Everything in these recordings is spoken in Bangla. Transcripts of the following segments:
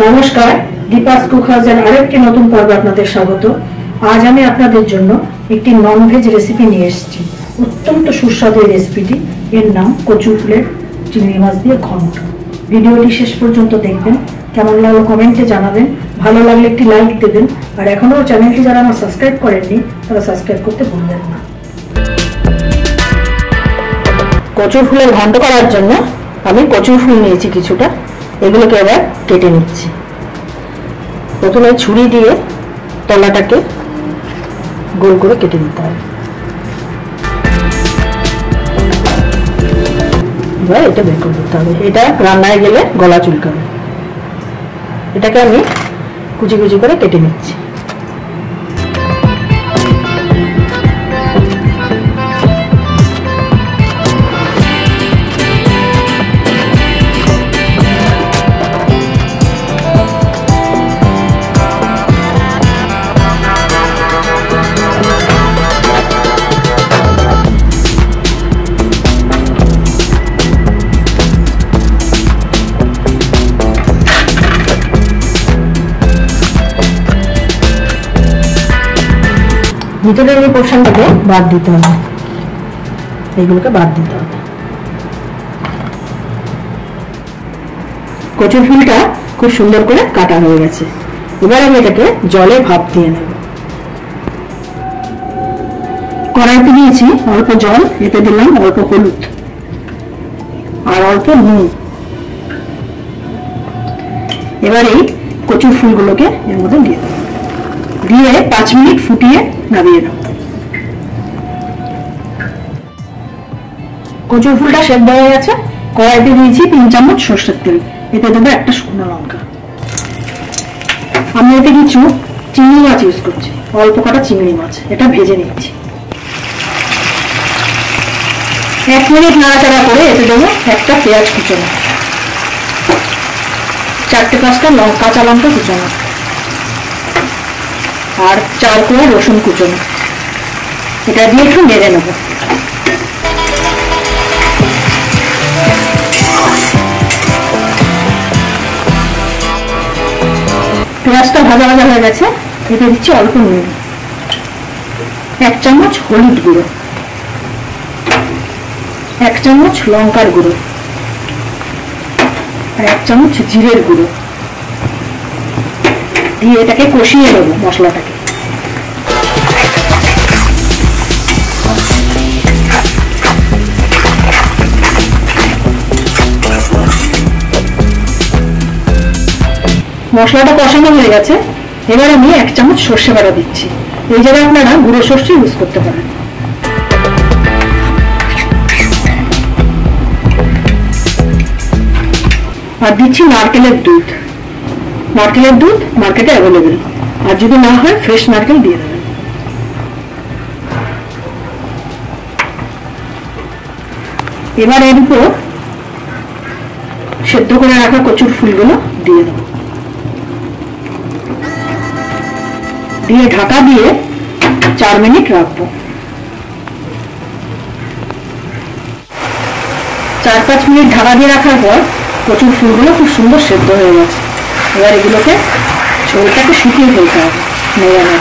নমস্কার, দীপাস কুক হাউসের আরেকটি নতুন পর্বে আপনাদের স্বাগত। আজ আমি আপনাদের জন্য একটি ননভেজ রেসিপি নিয়ে এসেছি। অত্যন্ত সুস্বাদু এই রেসিপিটি, এর নাম কচু ফুলের চিংড়ি মাছ দিয়ে ঘন্ট। ভিডিওটি শেষ পর্যন্ত দেখবেন, কেমন লাগলো কমেন্টে জানাবেন, ভালো লাগলে একটি লাইক দেবেন, আর এখনো চ্যানেলটি যারা আমার সাবস্ক্রাইব করেননি তারা সাবস্ক্রাইব করতে ভুলবেন না। কচু ফুলের ঘন্ট করার জন্য আমি কচু ফুল নিয়েছি কিছুটা, এগুলোকে এবার কেটে নিচ্ছি। প্রথমে ছুরি দিয়ে তলাটাকে গোল করে কেটে নিতে হবে। এবার এটা বের করে দিতে হবে, এটা রান্নায় গেলে গলা চুলকাবে। এটাকে আমি কুচি কুচি করে কেটে নিচ্ছি। ভিতরের এই পোর্শনটাকে বাদ দিতে হবে, এইগুলোকে বাদ দিতে হবে। কচুর ফুলটা খুব সুন্দর করে কাটা হয়ে গেছে। এবার আমি এটাকে জলে ভাপ দিয়ে নেব। কড়াইতে দিয়েছি অল্প জল, এতে দিলাম অল্প হলুদ আর অল্প নুন। এবার এই কচুর ফুলগুলোকে এর মধ্যে দিয়ে দেব, দিয়ে 5 মিনিট ফুটিয়ে নামিয়ে নেব। কচুর ফুলটা সেদ্ধ হয়ে গেছে। কড়াইতে দিয়েছি 3 চামচ সরষের তেল, এতে দেবো একটা শুকনো লঙ্কা। আমি এতে কিছু চিংড়ি মাছ ইউজ করছি, অল্প কটা চিংড়ি মাছ, এটা ভেজে নিচ্ছি। 1 মিনিট নাড়াচাড়া করে এতে দেবো একটা পেঁয়াজ কুচনো, 4-5টা কাঁচা লঙ্কা কুচনো, আর 4 কোয়া রসুন কুচনো। এটা দিয়ে একটু নেড়ে নেব। পেঁয়াজটা ভাজা ভাজা হয়ে গেছে, এতে দিচ্ছি অল্প নুন, 1 চামচ হলুদ গুঁড়ো, 1 চামচ লঙ্কার গুঁড়ো, আর 1 চামচ জিরের গুঁড়ো দিয়ে এটাকে কষিয়ে নেব মশলাটাকে। মশলাটা কষানো হয়ে গেছে। এবার আমি 1 চামচ সর্ষে বাটা দিচ্ছি, এই জায়গায় আপনারা গুঁড়ো সর্ষে ইউজ করতে পারেন। আর দিচ্ছি নারকেলের দুধ। নারকেলের দুধ মার্কেটে অ্যাভেলেবেল, আর যদি না হয় ফ্রেশ নারকেল দিয়ে দেবেন। এবার এর উপর সেদ্ধ করে রাখা কচুর ফুলগুলো দিয়ে দেব, দিয়ে ঢাকা দিয়ে 4 মিনিট রাখবো। 4-5 মিনিট ঢাকা দিয়ে রাখার পর কচুর ফুলগুলো খুব সুন্দর সেদ্ধ হয়ে গেছে। এবার এগুলোকে ঝোলটাকে শুকিয়ে ফেলতে হবে, নেড়ে নেড়ে।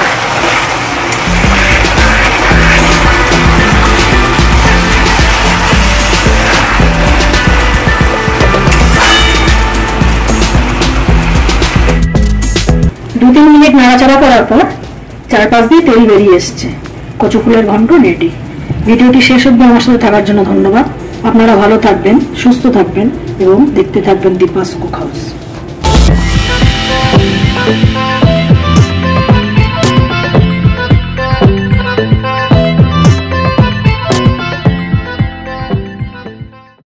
দু 3 মিনিট নাড়াচাড়া করার পর 4-5 দিয়ে তেল বেরিয়ে এসছে। কচু ফুলের ঘন্ট রেডি। ভিডিওটি শেষ অবধি আমার সাথে থাকার জন্য ধন্যবাদ। আপনারা ভালো থাকবেন, সুস্থ থাকবেন এবং দেখতে থাকবেন দীপাস কুক হাউস।